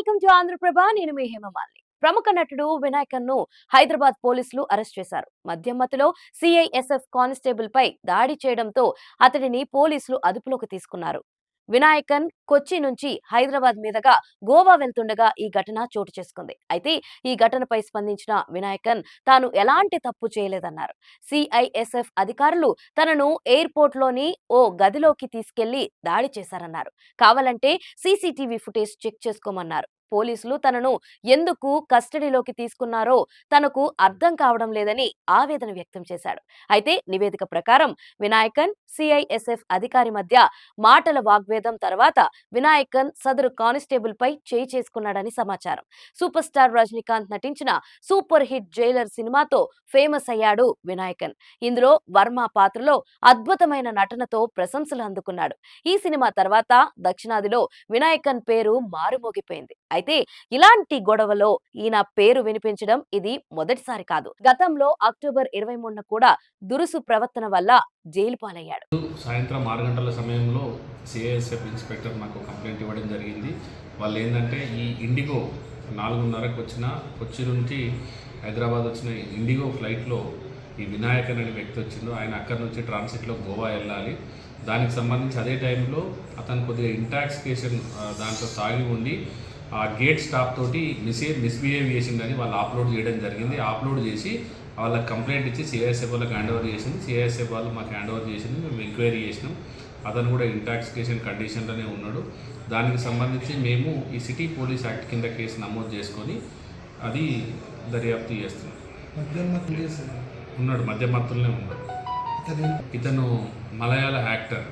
Welcome to Andhraprabha. నేను మీ హేమమాలిని. ప్రముఖ నటుడు వినాయకన్ను హైదరాబాద్ పోలీసులు అరెస్ట్ చేశారు. మద్యం మత్తులో సిఐఎస్ఎఫ్ కానిస్టేబుల్ పై దాడి చేయడంతో అతడిని పోలీసులు అదుపులోకి తీసుకున్నారు. వినాయకన్ కొచ్చి నుంచి హైదరాబాద్ మీదుగా గోవా వెళ్తుండగా ఈ ఘటన చోటు చేసుకుంది. అయితే ఈ ఘటనపై స్పందించిన వినాయకన్ తాను ఎలాంటి తప్పు చేయలేదన్నారు. సిఐఎస్ఎఫ్ అధికారులు తనను ఎయిర్పోర్ట్ లోని ఓ గదిలోకి తీసుకెళ్లి దాడి చేశారన్నారు. కావాలంటే సీసీటీవీ ఫుటేజ్ చెక్ చేసుకోమన్నారు. పోలీసులు తనను ఎందుకు కస్టడీలోకి తీసుకున్నారో తనకు అర్థం కావడం లేదని ఆవేదన వ్యక్తం చేశాడు. అయితే నివేదిక ప్రకారం వినాయకన్ సిఐఎస్ఎఫ్ అధికారి మధ్య మాటల వాగ్వేదం తర్వాత వినాయకన్ సదరు కానిస్టేబుల్ పై చేయి చేసుకున్నాడని సమాచారం. సూపర్ స్టార్ రజనీకాంత్ నటించిన సూపర్ హిట్ జైలర్ సినిమాతో ఫేమస్ అయ్యాడు వినాయకన్. ఇందులో వర్మ పాత్రలో అద్భుతమైన నటనతో ప్రశంసలు అందుకున్నాడు. ఈ సినిమా తర్వాత దక్షిణాదిలో వినాయకన్ పేరు మారుమోగిపోయింది. అయితే ఇలాంటి గొడవలో ఈయన పేరు వినిపించడం ఇది మొదటిసారి కాదు. గతంలో అక్టోబర్ 23న కూడా దురుసు ప్రవర్తన వల్ల జైలు పాలయ్యాడు. సాయంత్రం 6 గంటల సమయంలో సిఐఎస్ఎఫ్ ఇన్స్పెక్టర్ నాకు కంప్లైంట్ ఇవ్వడం జరిగింది. వాళ్ళు ఏంటంటే ఈ ఇండిగో 4:30కు వచ్చిన కొచ్చి నుంచి హైదరాబాద్ వచ్చిన ఇండిగో ఫ్లైట్లో ఈ వినాయకన్ అనే వ్యక్తి వచ్చిండు. ఆయన అక్కడి నుంచి ట్రాన్సిట్లో గోవా వెళ్ళాలి. దానికి సంబంధించి అదే టైంలో అతను కొద్దిగా ఇంటాక్సికేషన్ దాంట్లో తాగి ఉండి ఆ గేట్ స్టాప్ తోటి మిస్బిహేవ్ చేసిందని వాళ్ళు అప్లోడ్ చేయడం జరిగింది. అప్లోడ్ చేసి వాళ్ళకి కంప్లైంట్ ఇచ్చి సిఐఎస్ఎఫ్ వాళ్ళకి హ్యాండ్ ఓవర్ చేసింది. సిఐఎస్ఎఫ్ వాళ్ళు మాకు హ్యాండ్ ఓవర్ చేసింది. మేము ఎంక్వైరీ చేసినాం. అతను కూడా ఇంటాక్సికేషన్ కండిషన్లోనే ఉన్నాడు. దానికి సంబంధించి మేము ఈ సిటీ పోలీస్ యాక్ట్ కింద కేసు నమోదు చేసుకొని అది దర్యాప్తు చేస్తున్నాం. ఉన్నాడు, మధ్య మత్తులనే ఉన్నాడు. ఇతను మలయాళ యాక్టర్.